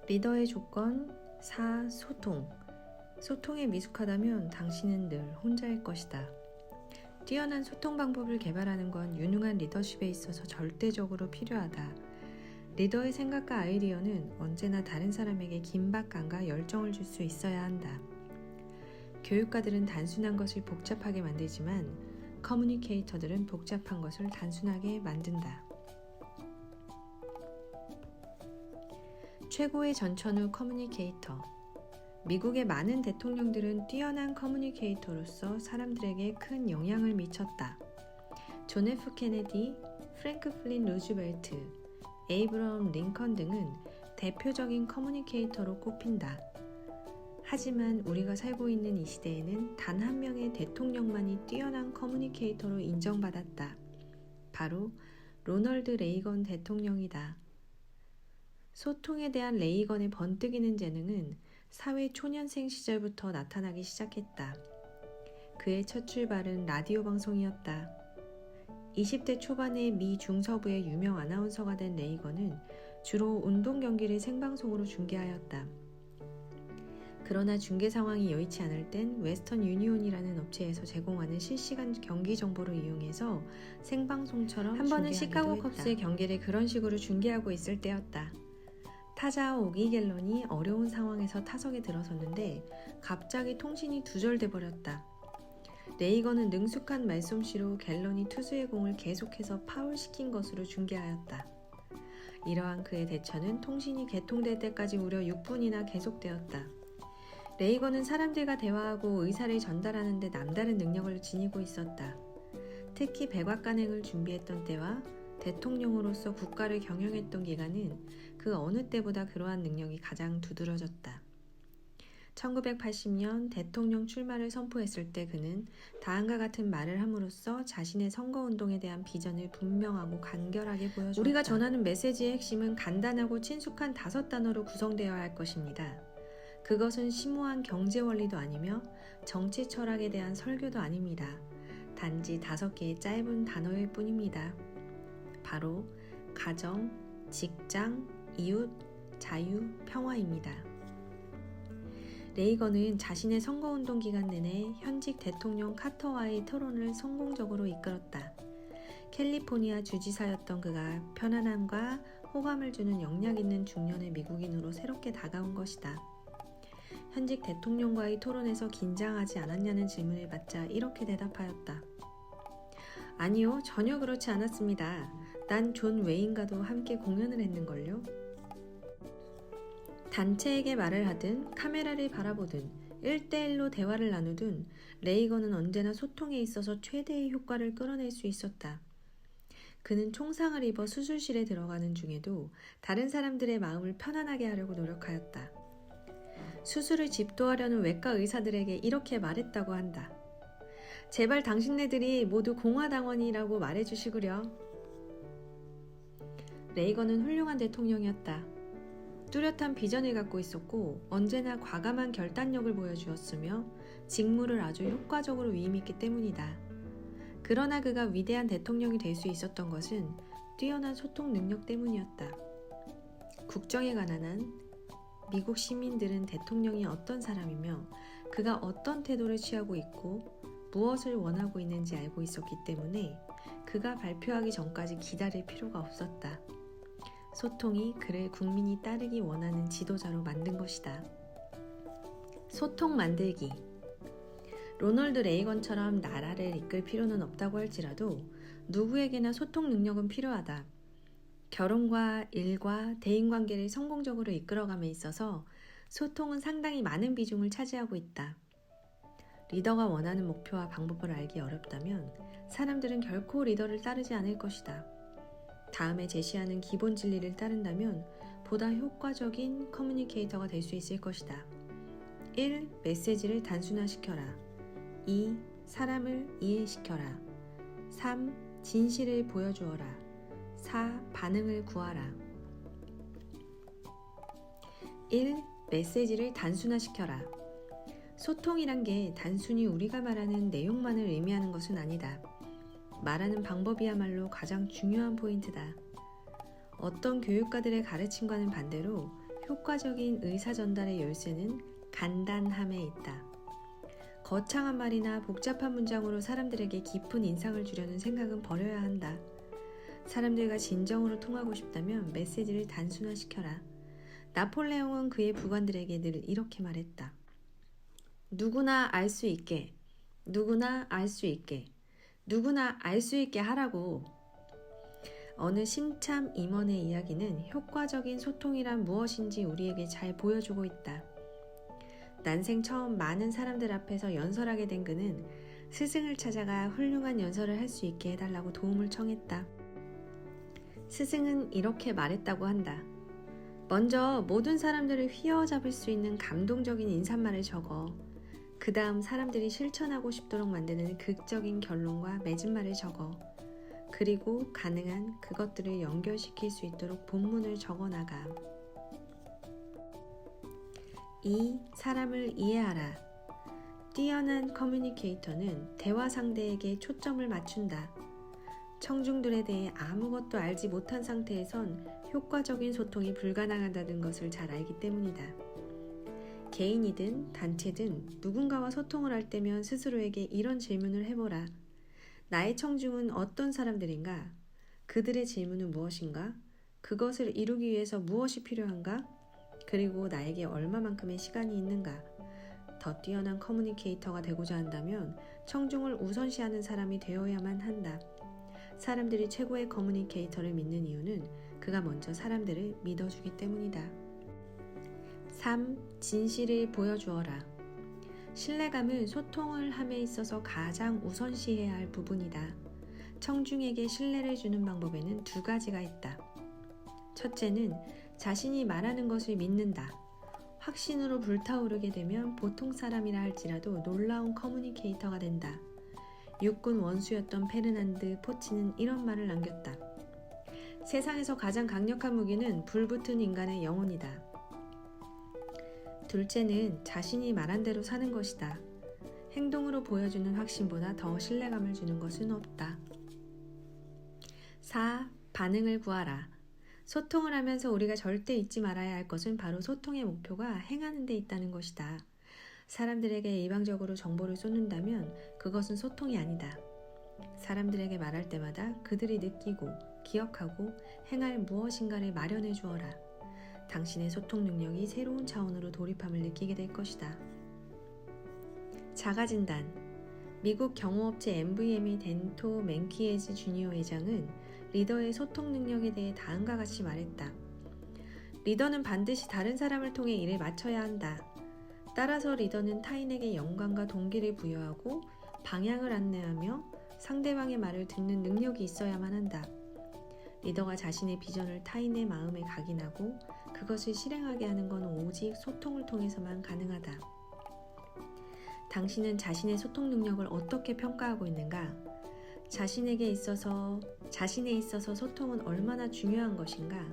리더의 조건 4. 소통. 소통에 미숙하다면 당신은 늘 혼자일 것이다. 뛰어난 소통 방법을 개발하는 건 유능한 리더십에 있어서 절대적으로 필요하다. 리더의 생각과 아이디어는 언제나 다른 사람에게 긴박감과 열정을 줄 수 있어야 한다. 교육가들은 단순한 것을 복잡하게 만들지만 커뮤니케이터들은 복잡한 것을 단순하게 만든다. 최고의 전천후 커뮤니케이터. 미국의 많은 대통령들은 뛰어난 커뮤니케이터로서 사람들에게 큰 영향을 미쳤다. 존 F 케네디, 프랭크 플린 루즈벨트, 에이브러함 링컨 등은 대표적인 커뮤니케이터로 꼽힌다. 하지만 우리가 살고 있는 이 시대에는 단 한 명의 대통령만이 뛰어난 커뮤니케이터로 인정받았다. 바로 로널드 레이건 대통령이다. 소통에 대한 레이건의 번뜩이는 재능은 사회 초년생 시절부터 나타나기 시작했다. 그의 첫 출발은 라디오 방송이었다. 20대 초반의 미 중서부의 유명 아나운서가 된 레이건은 주로 운동 경기를 생방송으로 중계하였다. 그러나 중계 상황이 여의치 않을 땐 웨스턴 유니온이라는 업체에서 제공하는 실시간 경기 정보를 이용해서 생방송처럼 한 번은 시카고 컵스의 경기를 그런 식으로 중계하고 있을 때였다. 타자 오기 갤런이 어려운 상황에서 타석에 들어섰는데 갑자기 통신이 두절돼 버렸다. 레이건은 능숙한 말솜씨로 갤런이 투수의 공을 계속해서 파울시킨 것으로 중계하였다. 이러한 그의 대처는 통신이 개통될 때까지 무려 6분이나 계속되었다. 레이건은 사람들과 대화하고 의사를 전달하는 데 남다른 능력을 지니고 있었다. 특히 백악관행을 준비했던 때와 대통령으로서 국가를 경영했던 기간은 그 어느 때보다 그러한 능력이 가장 두드러졌다. 1980년 대통령 출마를 선포했을 때 그는 다음과 같은 말을 함으로써 자신의 선거운동에 대한 비전을 분명하고 간결하게 보여주었다. 우리가 전하는 메시지의 핵심은 간단하고 친숙한 5단어로 구성되어야 할 것입니다. 그것은 심오한 경제 원리도 아니며 정치 철학에 대한 설교도 아닙니다. 단지 5개의 짧은 단어일 뿐입니다. 바로 가정, 직장, 이웃, 자유, 평화입니다. 레이건은 자신의 선거운동 기간 내내 현직 대통령 카터와의 토론을 성공적으로 이끌었다. 캘리포니아 주지사였던 그가 편안함과 호감을 주는 역량 있는 중년의 미국인으로 새롭게 다가온 것이다. 현직 대통령과의 토론에서 긴장하지 않았냐는 질문을 받자 이렇게 대답하였다. 아니요, 전혀 그렇지 않았습니다. 난 존 웨인과도 함께 공연을 했는걸요. 단체에게 말을 하든 카메라를 바라보든 1대1로 대화를 나누든 레이건은 언제나 소통에 있어서 최대의 효과를 끌어낼 수 있었다. 그는 총상을 입어 수술실에 들어가는 중에도 다른 사람들의 마음을 편안하게 하려고 노력하였다. 수술을 집도하려는 외과 의사들에게 이렇게 말했다고 한다. 제발 당신네들이 모두 공화당원이라고 말해주시구려. 레이건은 훌륭한 대통령이었다. 뚜렷한 비전을 갖고 있었고 언제나 과감한 결단력을 보여주었으며 직무를 아주 효과적으로 위임했기 때문이다. 그러나 그가 위대한 대통령이 될 수 있었던 것은 뛰어난 소통 능력 때문이었다. 국정에 관한 한 미국 시민들은 대통령이 어떤 사람이며 그가 어떤 태도를 취하고 있고 무엇을 원하고 있는지 알고 있었기 때문에 그가 발표하기 전까지 기다릴 필요가 없었다. 소통이 그를 국민이 따르기 원하는 지도자로 만든 것이다. 소통 만들기. 로널드 레이건처럼 나라를 이끌 필요는 없다고 할지라도 누구에게나 소통 능력은 필요하다. 결혼과 일과 대인관계를 성공적으로 이끌어감에 있어서 소통은 상당히 많은 비중을 차지하고 있다. 리더가 원하는 목표와 방법을 알기 어렵다면 사람들은 결코 리더를 따르지 않을 것이다. 다음에 제시하는 기본 진리를 따른다면 보다 효과적인 커뮤니케이터가 될 수 있을 것이다. 1. 메시지를 단순화시켜라. 2. 사람을 이해시켜라. 3. 진실을 보여주어라. 4. 반응을 구하라. 1. 메시지를 단순화시켜라. 소통이란 게 단순히 우리가 말하는 내용만을 의미하는 것은 아니다. 말하는 방법이야말로 가장 중요한 포인트다. 어떤 교육가들의 가르침과는 반대로 효과적인 의사 전달의 열쇠는 간단함에 있다. 거창한 말이나 복잡한 문장으로 사람들에게 깊은 인상을 주려는 생각은 버려야 한다. 사람들과 진정으로 통하고 싶다면 메시지를 단순화시켜라. 나폴레옹은 그의 부관들에게 늘 이렇게 말했다. 누구나 알 수 있게, 누구나 알 수 있게, 누구나 알 수 있게 하라고. 어느 신참 임원의 이야기는 효과적인 소통이란 무엇인지 우리에게 잘 보여주고 있다. 난생 처음 많은 사람들 앞에서 연설하게 된 그는 스승을 찾아가 훌륭한 연설을 할 수 있게 해달라고 도움을 청했다. 스승은 이렇게 말했다고 한다. 먼저 모든 사람들을 휘어잡을 수 있는 감동적인 인사말을 적어. 그 다음 사람들이 실천하고 싶도록 만드는 극적인 결론과 맺은 말을 적어. 그리고 가능한 그것들을 연결시킬 수 있도록 본문을 적어나가. 2. 사람을 이해하라. 뛰어난 커뮤니케이터는 대화 상대에게 초점을 맞춘다. 청중들에 대해 아무것도 알지 못한 상태에선 효과적인 소통이 불가능하다는 것을 잘 알기 때문이다. 개인이든 단체든 누군가와 소통을 할 때면 스스로에게 이런 질문을 해보라. 나의 청중은 어떤 사람들인가? 그들의 질문은 무엇인가? 그것을 이루기 위해서 무엇이 필요한가? 그리고 나에게 얼마만큼의 시간이 있는가? 더 뛰어난 커뮤니케이터가 되고자 한다면 청중을 우선시하는 사람이 되어야만 한다. 사람들이 최고의 커뮤니케이터를 믿는 이유는 그가 먼저 사람들을 믿어주기 때문이다. 3. 진실을 보여주어라. 신뢰감은 소통을 함에 있어서 가장 우선시해야 할 부분이다. 청중에게 신뢰를 주는 방법에는 두 가지가 있다. 첫째는 자신이 말하는 것을 믿는다. 확신으로 불타오르게 되면 보통 사람이라 할지라도 놀라운 커뮤니케이터가 된다. 육군 원수였던 페르난드 포치는 이런 말을 남겼다. 세상에서 가장 강력한 무기는 불붙은 인간의 영혼이다. 둘째는 자신이 말한 대로 사는 것이다. 행동으로 보여주는 확신보다 더 신뢰감을 주는 것은 없다. 4. 반응을 구하라. 소통을 하면서 우리가 절대 잊지 말아야 할 것은 바로 소통의 목표가 행하는 데 있다는 것이다. 사람들에게 일방적으로 정보를 쏟는다면 그것은 소통이 아니다. 사람들에게 말할 때마다 그들이 느끼고 기억하고 행할 무엇인가를 마련해 주어라. 당신의 소통 능력이 새로운 차원으로 돌입함을 느끼게 될 것이다. 자가진단. 미국 경호업체 MVM의 덴토 맨키에즈 주니어 회장은 리더의 소통 능력에 대해 다음과 같이 말했다. 리더는 반드시 다른 사람을 통해 일을 마쳐야 한다. 따라서 리더는 타인에게 영광과 동기를 부여하고 방향을 안내하며 상대방의 말을 듣는 능력이 있어야만 한다. 리더가 자신의 비전을 타인의 마음에 각인하고 그것을 실행하게 하는 건 오직 소통을 통해서만 가능하다. 당신은 자신의 소통 능력을 어떻게 평가하고 있는가? 자신에 있어서 소통은 얼마나 중요한 것인가?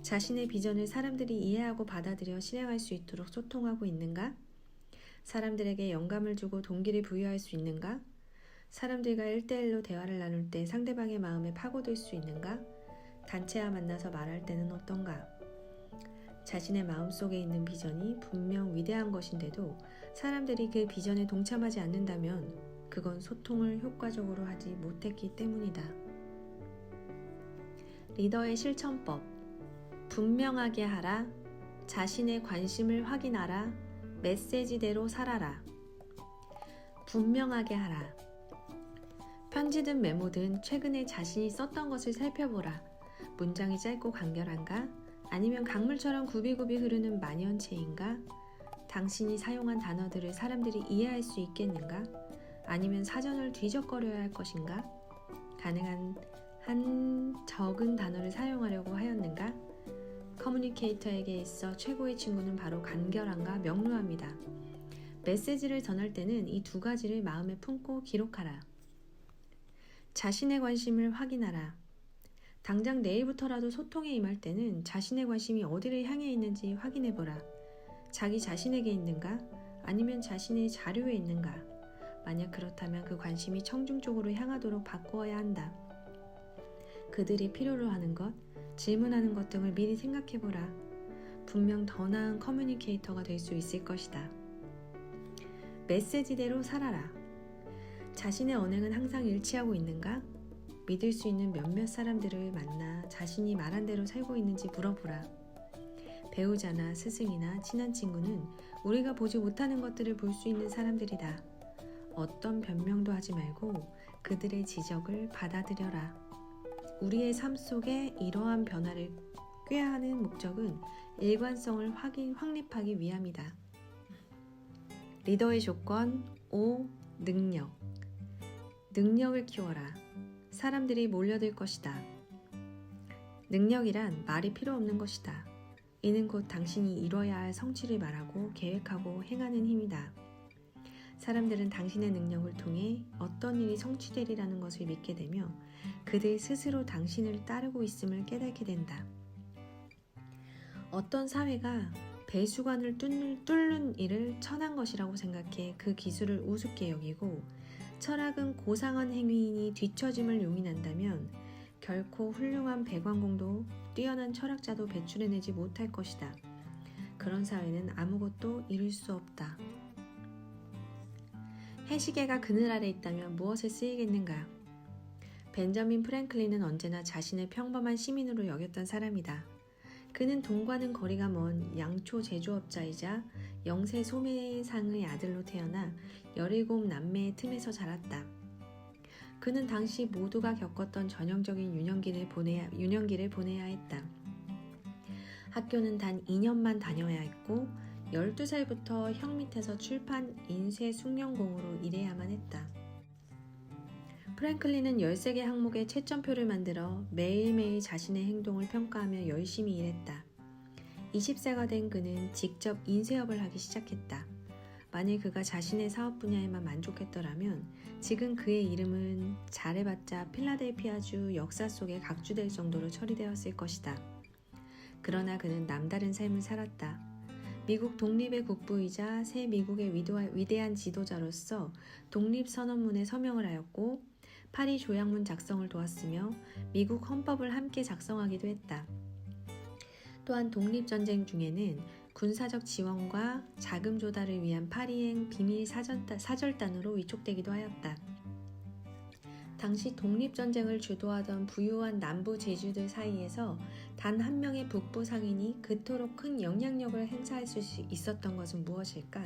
자신의 비전을 사람들이 이해하고 받아들여 실행할 수 있도록 소통하고 있는가? 사람들에게 영감을 주고 동기를 부여할 수 있는가? 사람들과 1대1로 대화를 나눌 때 상대방의 마음에 파고들 수 있는가? 단체와 만나서 말할 때는 어떤가? 자신의 마음속에 있는 비전이 분명 위대한 것인데도 사람들이 그 비전에 동참하지 않는다면 그건 소통을 효과적으로 하지 못했기 때문이다. 리더의 실천법. 분명하게 하라. 자신의 관심을 확인하라. 메시지대로 살아라. 분명하게 하라. 편지든 메모든 최근에 자신이 썼던 것을 살펴보라. 문장이 짧고 간결한가? 아니면 강물처럼 굽이굽이 흐르는 만연체인가? 당신이 사용한 단어들을 사람들이 이해할 수 있겠는가? 아니면 사전을 뒤적거려야 할 것인가? 가능한 한 적은 단어를 사용하려고 하였는가? 커뮤니케이터에게 있어 최고의 친구는 바로 간결함과 명료합니다. 메시지를 전할 때는 이 두 가지를 마음에 품고 기록하라. 자신의 관심을 확인하라. 당장 내일부터라도 소통에 임할 때는 자신의 관심이 어디를 향해 있는지 확인해보라. 자기 자신에게 있는가? 아니면 자신의 자료에 있는가? 만약 그렇다면 그 관심이 청중 쪽으로 향하도록 바꾸어야 한다. 그들이 필요로 하는 것, 질문하는 것 등을 미리 생각해보라. 분명 더 나은 커뮤니케이터가 될 수 있을 것이다. 메시지대로 살아라. 자신의 언행은 항상 일치하고 있는가? 믿을 수 있는 몇몇 사람들을 만나 자신이 말한 대로 살고 있는지 물어보라. 배우자나 스승이나 친한 친구는 우리가 보지 못하는 것들을 볼 수 있는 사람들이다. 어떤 변명도 하지 말고 그들의 지적을 받아들여라. 우리의 삶 속에 이러한 변화를 꾀하는 목적은 일관성을 확립하기 위함이다. 리더의 조건 5. 능력. 능력을 키워라. 사람들이 몰려들 것이다. 능력이란 말이 필요 없는 것이다. 이는 곧 당신이 이뤄야 할 성취를 말하고 계획하고 행하는 힘이다. 사람들은 당신의 능력을 통해 어떤 일이 성취되리라는 것을 믿게 되며 그들 스스로 당신을 따르고 있음을 깨닫게 된다. 어떤 사회가 배수관을 뚫는 일을 천한 것이라고 생각해 그 기술을 우습게 여기고 철학은 고상한 행위이니 뒤처짐을 용인한다면 결코 훌륭한 배관공도 뛰어난 철학자도 배출해내지 못할 것이다. 그런 사회는 아무것도 이룰 수 없다. 해시계가 그늘 아래 있다면 무엇에 쓰이겠는가? 벤저민 프랭클린은 언제나 자신을 평범한 시민으로 여겼던 사람이다. 그는 돈과는 거리가 먼 양초 제조업자이자 영세 소매상의 아들로 태어나 17 남매의 틈에서 자랐다. 그는 당시 모두가 겪었던 전형적인 유년기를 보내야 했다. 학교는 단 2년만 다녀야 했고 12살부터 형 밑에서 출판 인쇄 숙련공으로 일해야만 했다. 프랭클린은 13개 항목의 채점표를 만들어 매일매일 자신의 행동을 평가하며 열심히 일했다. 20세가 된 그는 직접 인쇄업을 하기 시작했다. 만일 그가 자신의 사업 분야에만 만족했더라면 지금 그의 이름은 잘해봤자 필라델피아주 역사 속에 각주될 정도로 처리되었을 것이다. 그러나 그는 남다른 삶을 살았다. 미국 독립의 국부이자 새 미국의 위대한 지도자로서 독립선언문에 서명을 하였고 파리 조약문 작성을 도왔으며 미국 헌법을 함께 작성하기도 했다. 또한 독립전쟁 중에는 군사적 지원과 자금 조달을 위한 파리행 비밀 사절단으로 위촉되기도 하였다. 당시 독립전쟁을 주도하던 부유한 남부 제주들 사이에서 단 한 명의 북부 상인이 그토록 큰 영향력을 행사할 수 있었던 것은 무엇일까?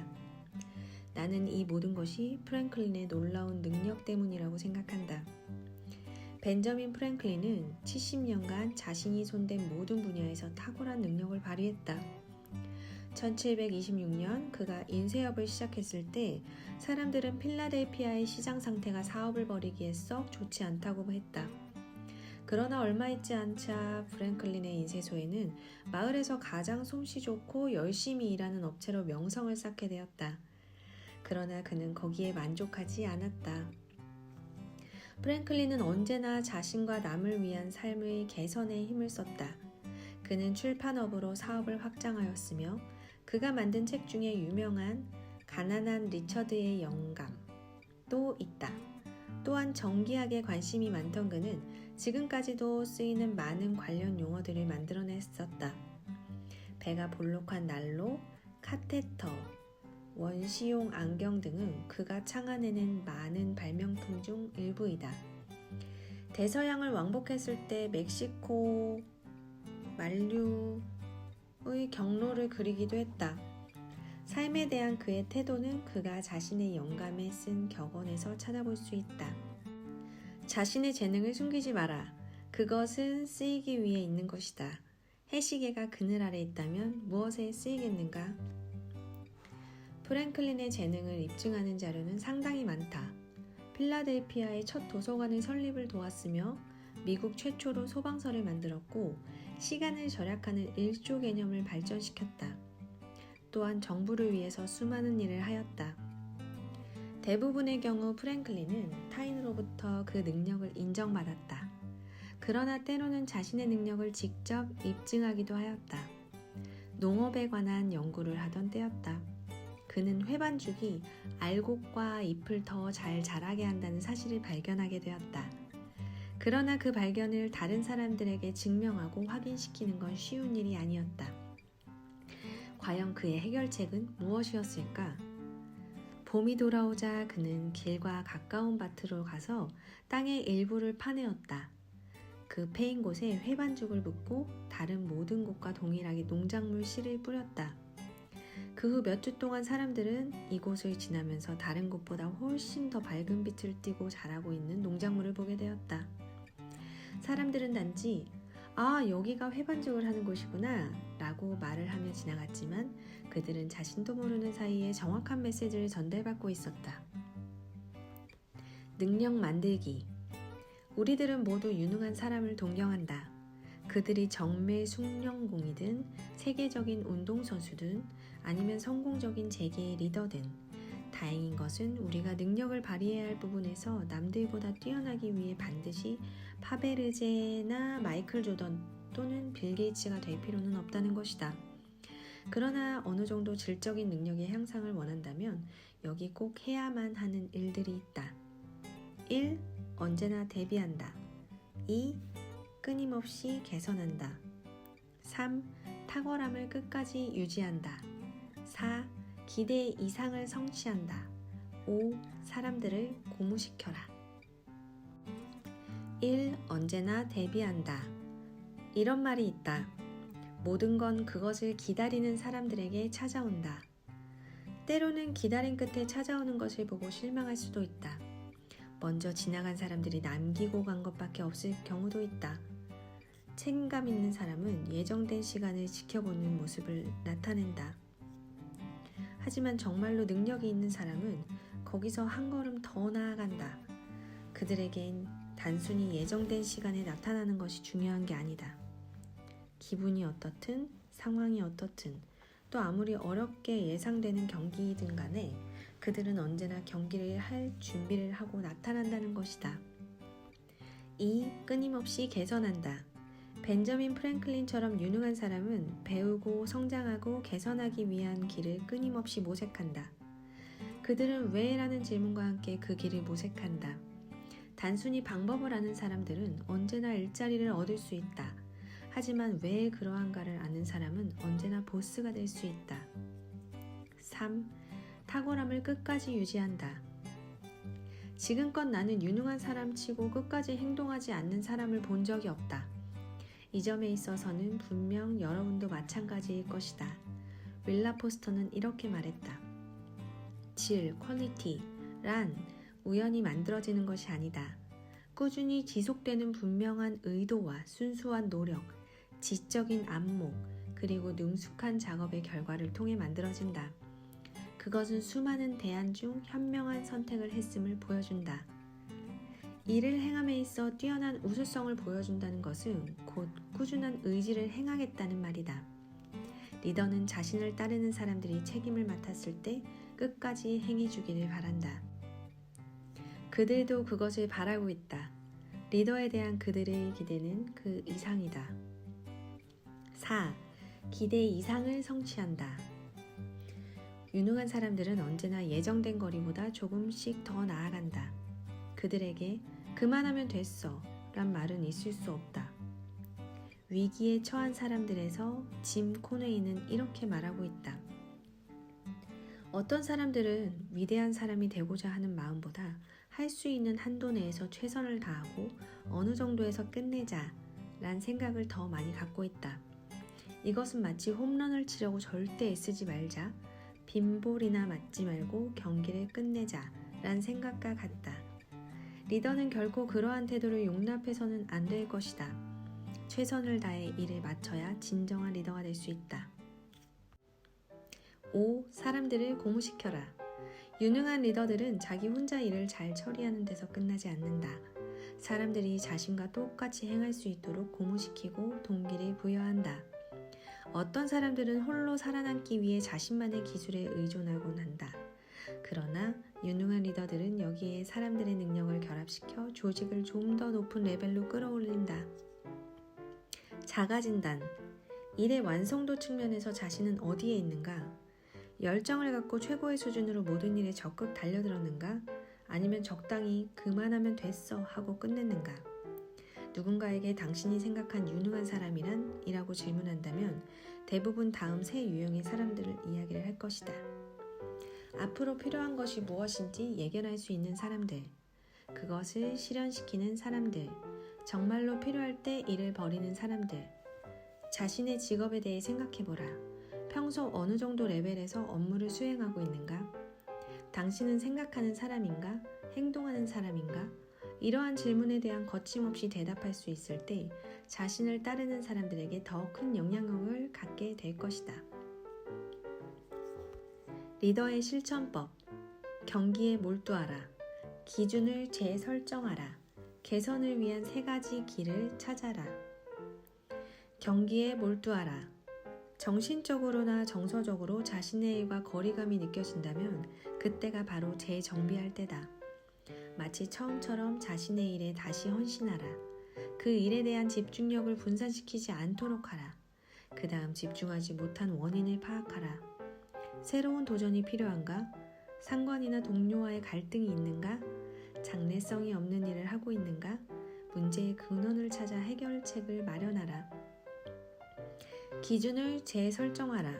나는 이 모든 것이 프랭클린의 놀라운 능력 때문이라고 생각한다. 벤저민 프랭클린은 70년간 자신이 손댄 모든 분야에서 탁월한 능력을 발휘했다. 1726년 그가 인쇄업을 시작했을 때 사람들은 필라델피아의 시장 상태가 사업을 벌이기에 썩 좋지 않다고 했다. 그러나 얼마 있지 않자 프랭클린의 인쇄소에는 마을에서 가장 솜씨 좋고 열심히 일하는 업체로 명성을 쌓게 되었다. 그러나 그는 거기에 만족하지 않았다. 프랭클린은 언제나 자신과 남을 위한 삶의 개선에 힘을 썼다. 그는 출판업으로 사업을 확장하였으며 그가 만든 책 중에 유명한 가난한 리처드의 영감도 있다. 또한 정기학에 관심이 많던 그는 지금까지도 쓰이는 많은 관련 용어들을 만들어냈었다. 배가 볼록한 난로, 카테터, 원시용 안경 등은 그가 창안해낸 많은 발명품 중 일부이다. 대서양을 왕복했을 때 멕시코 만류의 경로를 그리기도 했다. 삶에 대한 그의 태도는 그가 자신의 영감에 쓴 격언에서 찾아볼 수 있다. 자신의 재능을 숨기지 마라. 그것은 쓰이기 위해 있는 것이다. 해시계가 그늘 아래 있다면 무엇에 쓰이겠는가? 프랭클린의 재능을 입증하는 자료는 상당히 많다. 필라델피아의 첫 도서관의 설립을 도왔으며 미국 최초로 소방서를 만들었고 시간을 절약하는 일조 개념을 발전시켰다. 또한 정부를 위해서 수많은 일을 하였다. 대부분의 경우 프랭클린은 타인으로부터 그 능력을 인정받았다. 그러나 때로는 자신의 능력을 직접 입증하기도 하였다. 농업에 관한 연구를 하던 때였다. 그는 회반죽이 알곡과 잎을 더 잘 자라게 한다는 사실을 발견하게 되었다. 그러나 그 발견을 다른 사람들에게 증명하고 확인시키는 건 쉬운 일이 아니었다. 과연 그의 해결책은 무엇이었을까? 봄이 돌아오자 그는 길과 가까운 밭으로 가서 땅의 일부를 파내었다. 그 패인 곳에 회반죽을 붓고 다른 모든 곳과 동일하게 농작물 씨를 뿌렸다. 그 후 몇 주 동안 사람들은 이곳을 지나면서 다른 곳보다 훨씬 더 밝은 빛을 띠고 자라고 있는 농작물을 보게 되었다. 사람들은 단지 여기가 회반죽을 하는 곳이구나 라고 말을 하며 지나갔지만 그들은 자신도 모르는 사이에 정확한 메시지를 전달받고 있었다. 능력 만들기. 우리들은 모두 유능한 사람을 동경한다. 그들이 정밀숙련공이든 세계적인 운동선수든 아니면 성공적인 재계의 리더든 다행인 것은 우리가 능력을 발휘해야 할 부분에서 남들보다 뛰어나기 위해 반드시 파베르제나 마이클 조던 또는 빌 게이츠가 될 필요는 없다는 것이다. 그러나 어느 정도 질적인 능력의 향상을 원한다면 여기 꼭 해야만 하는 일들이 있다. 1. 언제나 대비한다. 2. 끊임없이 개선한다. 3. 탁월함을 끝까지 유지한다. 4. 기대 이상을 성취한다. 5. 사람들을 고무시켜라. 1. 언제나 대비한다. 이런 말이 있다. 모든 건 그것을 기다리는 사람들에게 찾아온다. 때로는 기다림 끝에 찾아오는 것을 보고 실망할 수도 있다. 먼저 지나간 사람들이 남기고 간 것밖에 없을 경우도 있다. 책임감 있는 사람은 예정된 시간을 지켜보는 모습을 나타낸다. 하지만 정말로 능력이 있는 사람은 거기서 한 걸음 더 나아간다. 그들에겐 단순히 예정된 시간에 나타나는 것이 중요한 게 아니다. 기분이 어떻든 상황이 어떻든 또 아무리 어렵게 예상되는 경기이든 간에 그들은 언제나 경기를 할 준비를 하고 나타난다는 것이다. 2. 끊임없이 개선한다. 벤저민 프랭클린처럼 유능한 사람은 배우고 성장하고 개선하기 위한 길을 끊임없이 모색한다. 그들은 왜? 라는 질문과 함께 그 길을 모색한다. 단순히 방법을 아는 사람들은 언제나 일자리를 얻을 수 있다. 하지만 왜 그러한가를 아는 사람은 언제나 보스가 될 수 있다. 3. 탁월함을 끝까지 유지한다. 지금껏 나는 유능한 사람 치고 끝까지 행동하지 않는 사람을 본 적이 없다. 이 점에 있어서는 분명 여러분도 마찬가지일 것이다. 윌라 포스터는 이렇게 말했다. 질, 퀄리티란 우연히 만들어지는 것이 아니다. 꾸준히 지속되는 분명한 의도와 순수한 노력, 지적인 안목, 그리고 능숙한 작업의 결과를 통해 만들어진다. 그것은 수많은 대안 중 현명한 선택을 했음을 보여준다. 일을 행함에 있어 뛰어난 우수성을 보여준다는 것은 곧 꾸준한 의지를 행하겠다는 말이다. 리더는 자신을 따르는 사람들이 책임을 맡았을 때 끝까지 행해주기를 바란다. 그들도 그것을 바라고 있다. 리더에 대한 그들의 기대는 그 이상이다. 4. 기대 이상을 성취한다. 유능한 사람들은 언제나 예정된 거리보다 조금씩 더 나아간다. 그들에게 그만하면 됐어 란 말은 있을 수 없다. 위기에 처한 사람들에서 짐 코네이는 이렇게 말하고 있다. 어떤 사람들은 위대한 사람이 되고자 하는 마음보다 할 수 있는 한도 내에서 최선을 다하고 어느 정도에서 끝내자 란 생각을 더 많이 갖고 있다. 이것은 마치 홈런을 치려고 절대 애쓰지 말자, 빈볼이나 맞지 말고 경기를 끝내자 란 생각과 같다. 리더는 결코 그러한 태도를 용납해서는 안 될 것이다. 최선을 다해 일을 마쳐야 진정한 리더가 될 수 있다. 5. 사람들을 고무시켜라. 유능한 리더들은 자기 혼자 일을 잘 처리하는 데서 끝나지 않는다. 사람들이 자신과 똑같이 행할 수 있도록 고무시키고 동기를 부여한다. 어떤 사람들은 홀로 살아남기 위해 자신만의 기술에 의존하곤 한다. 그러나 유능한 리더들은 여기에 사람들의 능력을 결합시켜 조직을 좀 더 높은 레벨로 끌어올린다. 자가진단. 일의 완성도 측면에서 자신은 어디에 있는가? 열정을 갖고 최고의 수준으로 모든 일에 적극 달려들었는가? 아니면 적당히 그만하면 됐어 하고 끝냈는가? 누군가에게 당신이 생각한 유능한 사람이란? 이라고 질문한다면 대부분 다음 세 유형의 사람들을 이야기를 할 것이다. 앞으로 필요한 것이 무엇인지 예견할 수 있는 사람들, 그것을 실현시키는 사람들, 정말로 필요할 때 일을 벌이는 사람들, 자신의 직업에 대해 생각해보라. 평소 어느 정도 레벨에서 업무를 수행하고 있는가? 당신은 생각하는 사람인가? 행동하는 사람인가? 이러한 질문에 대한 거침없이 대답할 수 있을 때 자신을 따르는 사람들에게 더 큰 영향력을 갖게 될 것이다. 리더의 실천법. 경기에 몰두하라. 기준을 재설정하라. 개선을 위한 3가지 길을 찾아라. 경기에 몰두하라. 정신적으로나 정서적으로 자신의 일과 거리감이 느껴진다면 그때가 바로 재정비할 때다. 마치 처음처럼 자신의 일에 다시 헌신하라. 그 일에 대한 집중력을 분산시키지 않도록 하라. 그 다음 집중하지 못한 원인을 파악하라. 새로운 도전이 필요한가? 상관이나 동료와의 갈등이 있는가? 장래성이 없는 일을 하고 있는가? 문제의 근원을 찾아 해결책을 마련하라. 기준을 재설정하라.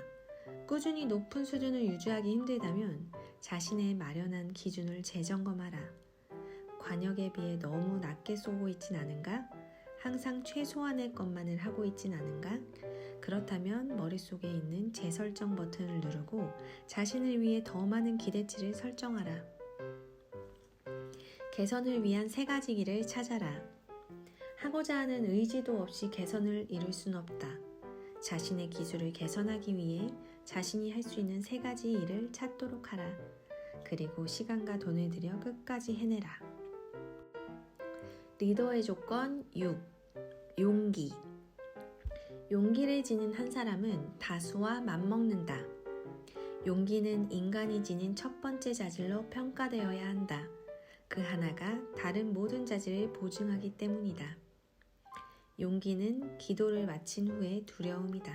꾸준히 높은 수준을 유지하기 힘들다면 자신의 마련한 기준을 재점검하라. 관역에 비해 너무 낮게 쏘고 있진 않은가? 항상 최소한의 것만을 하고 있진 않은가? 그렇다면 머릿속에 있는 재설정 버튼을 누르고 자신을 위해 더 많은 기대치를 설정하라. 개선을 위한 3가지 길을 찾아라. 하고자 하는 의지도 없이 개선을 이룰 순 없다. 자신의 기술을 개선하기 위해 자신이 할 수 있는 3가지 일을 찾도록 하라. 그리고 시간과 돈을 들여 끝까지 해내라. 리더의 조건 6. 용기. 용기를 지닌 한 사람은 다수와 맞먹는다. 용기는 인간이 지닌 첫 번째 자질로 평가되어야 한다. 그 하나가 다른 모든 자질을 보증하기 때문이다. 용기는 기도를 마친 후에 두려움이다.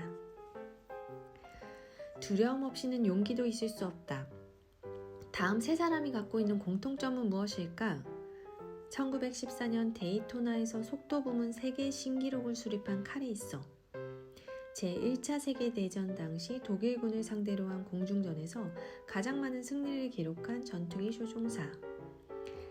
두려움 없이는 용기도 있을 수 없다. 다음 3사람이 갖고 있는 공통점은 무엇일까? 1914년 데이토나에서 속도 부문 세계 신기록을 수립한 칼이 있어. 제1차 세계대전 당시 독일군을 상대로 한 공중전에서 가장 많은 승리를 기록한 전투기 조종사.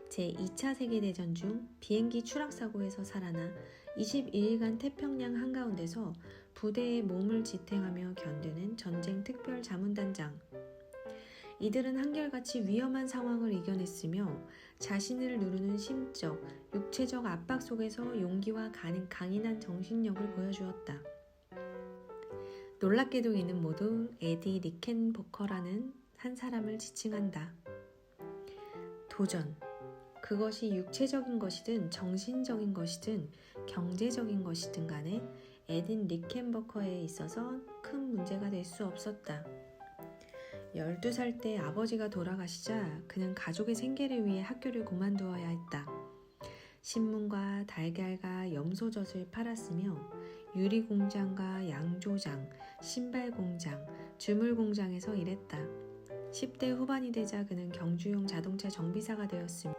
제2차 세계대전 중 비행기 추락사고에서 살아나 21일간 태평양 한가운데서 부대의 몸을 지탱하며 견디는 전쟁 특별 자문단장. 이들은 한결같이 위험한 상황을 이겨냈으며 자신을 누르는 심적, 육체적 압박 속에서 용기와 강인한 정신력을 보여주었다. 놀랍게도 이는 모두 에디 리켄보커라는 한 사람을 지칭한다. 도전. 그것이 육체적인 것이든 정신적인 것이든 경제적인 것이든 간에 에딘 리켄버커에 있어서 큰 문제가 될 수 없었다. 12살 때 아버지가 돌아가시자 그는 가족의 생계를 위해 학교를 그만두어야 했다. 신문과 달걀과 염소젖을 팔았으며 유리공장과 양조장, 신발공장, 주물공장에서 일했다. 10대 후반이 되자 그는 경주용 자동차 정비사가 되었으며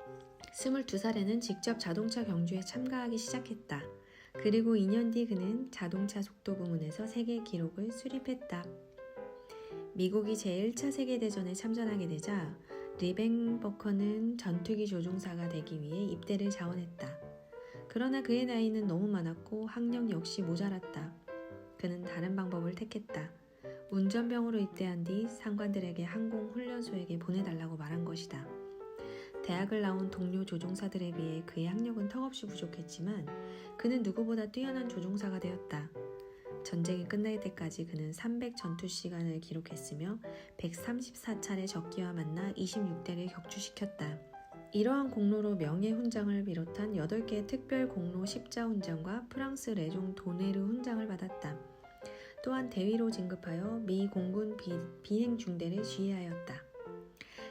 22살에는 직접 자동차 경주에 참가하기 시작했다. 그리고 2년 뒤 그는 자동차 속도 부문에서 세계 기록을 수립했다. 미국이 제1차 세계대전에 참전하게 되자 리벤버커는 전투기 조종사가 되기 위해 입대를 자원했다. 그러나 그의 나이는 너무 많았고 학력 역시 모자랐다. 그는 다른 방법을 택했다. 운전병으로 입대한 뒤 상관들에게 항공훈련소에게 보내달라고 말한 것이다. 대학을 나온 동료 조종사들에 비해 그의 학력은 턱없이 부족했지만 그는 누구보다 뛰어난 조종사가 되었다. 전쟁이 끝날 때까지 그는 300 전투 시간을 기록했으며 134차례 적기와 만나 26대를 격추시켰다. 이러한 공로로 명예훈장을 비롯한 8개의 특별 공로 십자훈장과 프랑스 레종 도네르 훈장을 받았다. 또한 대위로 진급하여 미 공군 비행 중대를 지휘하였다.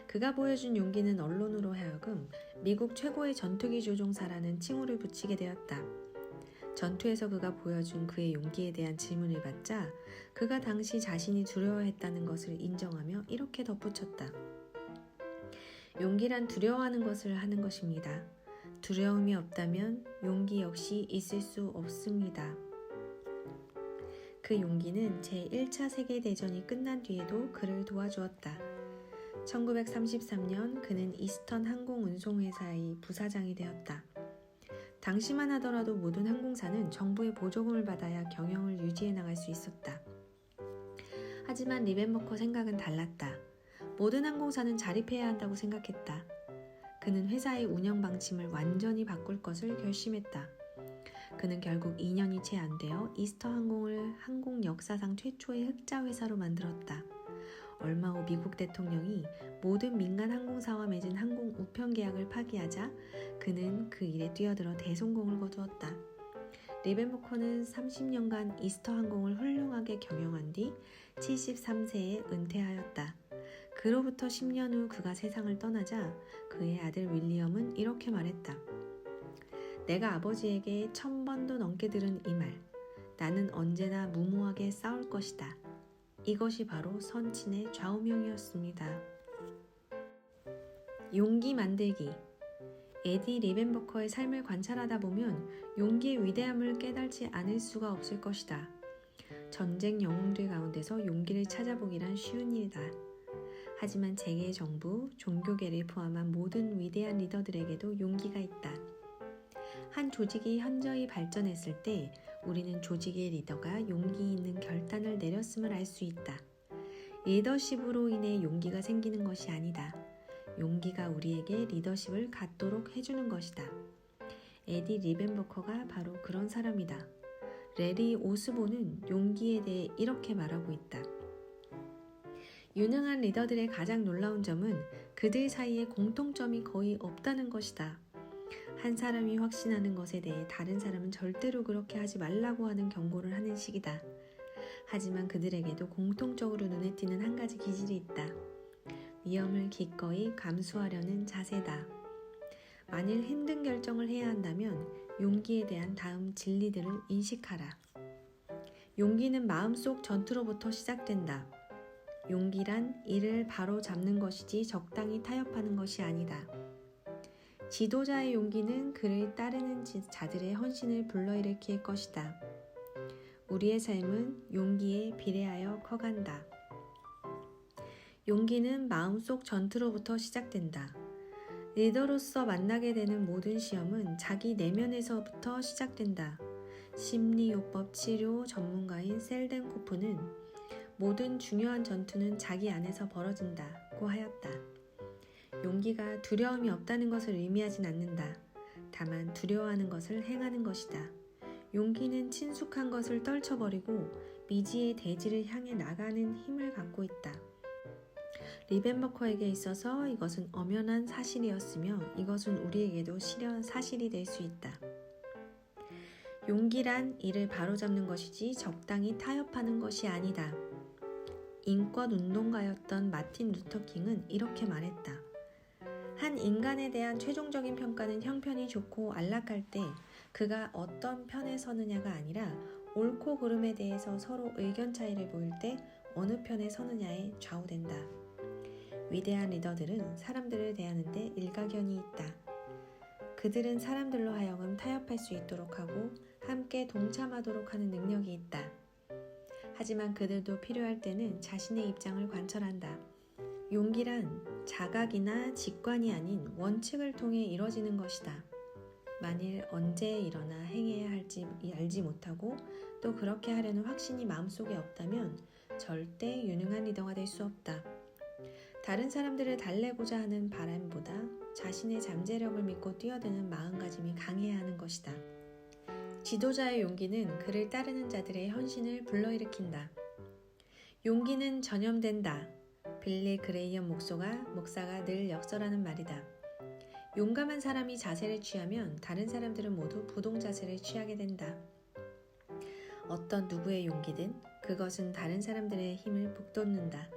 그가 보여준 용기는 언론으로 하여금 미국 최고의 전투기 조종사라는 칭호를 붙이게 되었다. 전투에서 그가 보여준 그의 용기에 대한 질문을 받자 그가 당시 자신이 두려워했다는 것을 인정하며 이렇게 덧붙였다. 용기란 두려워하는 것을 하는 것입니다. 두려움이 없다면 용기 역시 있을 수 없습니다. 그 용기는 제1차 세계대전이 끝난 뒤에도 그를 도와주었다. 1933년 그는 이스턴 항공운송회사의 부사장이 되었다. 당시만 하더라도 모든 항공사는 정부의 보조금을 받아야 경영을 유지해 나갈 수 있었다. 하지만 리벤버커 생각은 달랐다. 모든 항공사는 자립해야 한다고 생각했다. 그는 회사의 운영 방침을 완전히 바꿀 것을 결심했다. 그는 결국 2년이 채 안 되어 이스터 항공을 항공 역사상 최초의 흑자 회사로 만들었다. 얼마 후 미국 대통령이 모든 민간 항공사와 맺은 항공 우편 계약을 파기하자 그는 그 일에 뛰어들어 대성공을 거두었다. 리벤버커는 30년간 이스터 항공을 훌륭하게 경영한 뒤 73세에 은퇴하였다. 그로부터 10년 후 그가 세상을 떠나자 그의 아들 윌리엄은 이렇게 말했다. 내가 아버지에게 1000번도 넘게 들은 이 말. 나는 언제나 무모하게 싸울 것이다. 이것이 바로 선친의 좌우명이었습니다. 용기 만들기. 에디 리벤버커의 삶을 관찰하다 보면 용기의 위대함을 깨달지 않을 수가 없을 것이다. 전쟁 영웅들 가운데서 용기를 찾아보기란 쉬운 일이다. 하지만 재계 정부, 종교계를 포함한 모든 위대한 리더들에게도 용기가 있다. 한 조직이 현저히 발전했을 때 우리는 조직의 리더가 용기 있는 결단을 내렸음을 알 수 있다. 리더십으로 인해 용기가 생기는 것이 아니다. 용기가 우리에게 리더십을 갖도록 해주는 것이다. 에디 리벤버커가 바로 그런 사람이다. 레리 오스본은 용기에 대해 이렇게 말하고 있다. 유능한 리더들의 가장 놀라운 점은 그들 사이에 공통점이 거의 없다는 것이다. 한 사람이 확신하는 것에 대해 다른 사람은 절대로 그렇게 하지 말라고 하는 경고를 하는 식이다. 하지만 그들에게도 공통적으로 눈에 띄는 한 가지 기질이 있다. 위험을 기꺼이 감수하려는 자세다. 만일 힘든 결정을 해야 한다면 용기에 대한 다음 진리들을 인식하라. 용기는 마음속 전투로부터 시작된다. 용기란 이를 바로 잡는 것이지 적당히 타협하는 것이 아니다. 지도자의 용기는 그를 따르는 자들의 헌신을 불러일으킬 것이다. 우리의 삶은 용기에 비례하여 커간다. 용기는 마음속 전투로부터 시작된다. 리더로서 만나게 되는 모든 시험은 자기 내면에서부터 시작된다. 심리요법 치료 전문가인 셀덴코프는 모든 중요한 전투는 자기 안에서 벌어진다고 하였다. 용기가 두려움이 없다는 것을 의미하진 않는다. 다만 두려워하는 것을 행하는 것이다. 용기는 친숙한 것을 떨쳐버리고 미지의 대지를 향해 나가는 힘을 갖고 있다. 리벤버커에게 있어서 이것은 엄연한 사실이었으며 이것은 우리에게도 실현 사실이 될 수 있다. 용기란 이를 바로잡는 것이지 적당히 타협하는 것이 아니다. 인권운동가였던 마틴 루터 킹은 이렇게 말했다. 한 인간에 대한 최종적인 평가는 형편이 좋고 안락할 때 그가 어떤 편에 서느냐가 아니라 옳고 그름에 대해서 서로 의견 차이를 보일 때 어느 편에 서느냐에 좌우된다. 위대한 리더들은 사람들을 대하는데 일가견이 있다. 그들은 사람들로 하여금 타협할 수 있도록 하고 함께 동참하도록 하는 능력이 있다. 하지만 그들도 필요할 때는 자신의 입장을 관철한다. 용기란 자각이나 직관이 아닌 원칙을 통해 이뤄지는 것이다. 만일 언제 일어나 행해야 할지 알지 못하고 또 그렇게 하려는 확신이 마음속에 없다면 절대 유능한 리더가 될 수 없다. 다른 사람들을 달래고자 하는 바람보다 자신의 잠재력을 믿고 뛰어드는 마음가짐이 강해야 하는 것이다. 지도자의 용기는 그를 따르는 자들의 헌신을 불러일으킨다. 용기는 전염된다. 빌리 그레이엄 목사가 늘 역설하는 말이다. 용감한 사람이 자세를 취하면 다른 사람들은 모두 부동 자세를 취하게 된다. 어떤 누구의 용기든 그것은 다른 사람들의 힘을 북돋는다.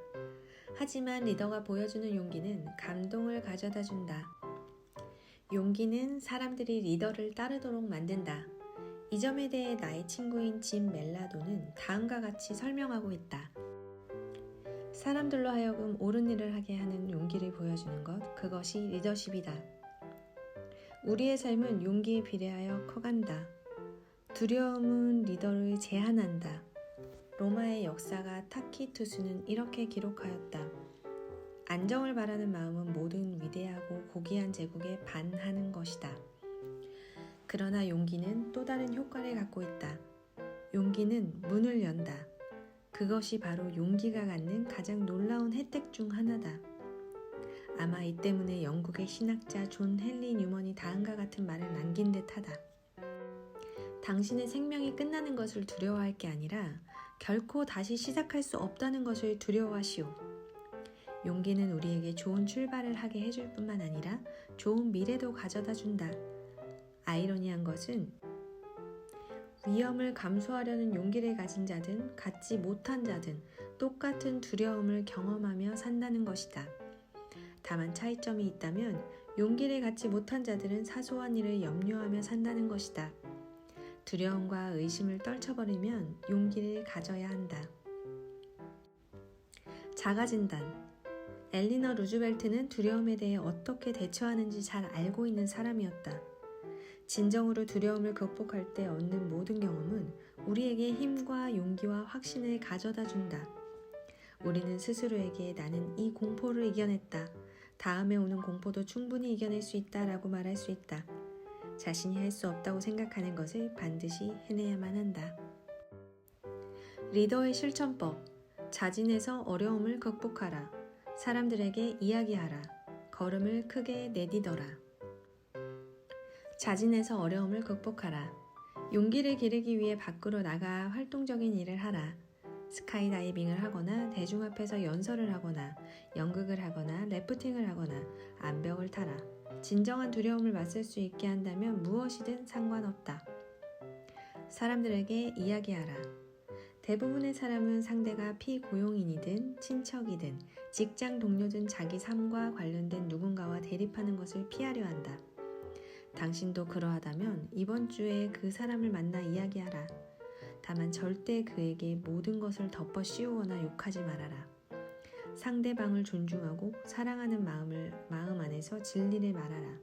하지만 리더가 보여주는 용기는 감동을 가져다 준다. 용기는 사람들이 리더를 따르도록 만든다. 이 점에 대해 나의 친구인 짐 멜라도는 다음과 같이 설명하고 있다. 사람들로 하여금 옳은 일을 하게 하는 용기를 보여주는 것, 그것이 리더십이다. 우리의 삶은 용기에 비례하여 커간다. 두려움은 리더를 제한한다. 로마의 역사가 타키투스는 이렇게 기록하였다. 안정을 바라는 마음은 모든 위대하고 고귀한 제국에 반하는 것이다. 그러나 용기는 또 다른 효과를 갖고 있다. 용기는 문을 연다. 그것이 바로 용기가 갖는 가장 놀라운 혜택 중 하나다. 아마 이 때문에 영국의 신학자 존 헨리 뉴먼이 다음과 같은 말을 남긴 듯하다. 당신의 생명이 끝나는 것을 두려워할 게 아니라 결코 다시 시작할 수 없다는 것을 두려워하시오. 용기는 우리에게 좋은 출발을 하게 해줄 뿐만 아니라 좋은 미래도 가져다 준다. 아이러니한 것은 위험을 감수하려는 용기를 가진 자든 갖지 못한 자든 똑같은 두려움을 경험하며 산다는 것이다. 다만 차이점이 있다면 용기를 갖지 못한 자들은 사소한 일을 염려하며 산다는 것이다. 두려움과 의심을 떨쳐버리면 용기를 가져야 한다. 자가진단. 엘리너 루즈벨트는 두려움에 대해 어떻게 대처하는지 잘 알고 있는 사람이었다. 진정으로 두려움을 극복할 때 얻는 모든 경험은 우리에게 힘과 용기와 확신을 가져다 준다. 우리는 스스로에게 나는 이 공포를 이겨냈다. 다음에 오는 공포도 충분히 이겨낼 수 있다라고 말할 수 있다. 자신이 할 수 없다고 생각하는 것을 반드시 해내야만 한다. 리더의 실천법. 자진해서 어려움을 극복하라. 사람들에게 이야기하라. 걸음을 크게 내디뎌라. 자진해서 어려움을 극복하라. 용기를 기르기 위해 밖으로 나가 활동적인 일을 하라. 스카이다이빙을 하거나 대중 앞에서 연설을 하거나 연극을 하거나 래프팅을 하거나 암벽을 타라. 진정한 두려움을 맞설 수 있게 한다면 무엇이든 상관없다. 사람들에게 이야기하라. 대부분의 사람은 상대가 피고용인이든 친척이든 직장 동료든 자기 삶과 관련된 누군가와 대립하는 것을 피하려 한다. 당신도 그러하다면 이번 주에 그 사람을 만나 이야기하라. 다만 절대 그에게 모든 것을 덮어 씌우거나 욕하지 말아라. 상대방을 존중하고 사랑하는 마음 안에서 진리를 말하라.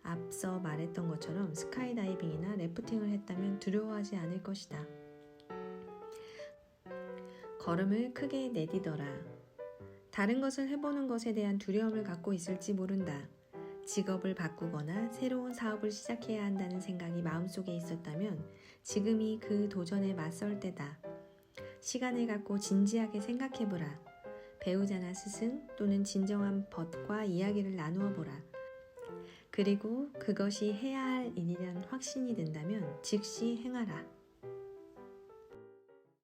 앞서 말했던 것처럼 스카이다이빙이나 래프팅을 했다면 두려워하지 않을 것이다. 걸음을 크게 내디뎌라. 다른 것을 해보는 것에 대한 두려움을 갖고 있을지 모른다. 직업을 바꾸거나 새로운 사업을 시작해야 한다는 생각이 마음속에 있었다면 지금이 그 도전에 맞설 때다. 시간을 갖고 진지하게 생각해보라. 배우자나 스승 또는 진정한 벗과 이야기를 나누어 보라. 그리고 그것이 해야 할 일이란 확신이 든다면 즉시 행하라.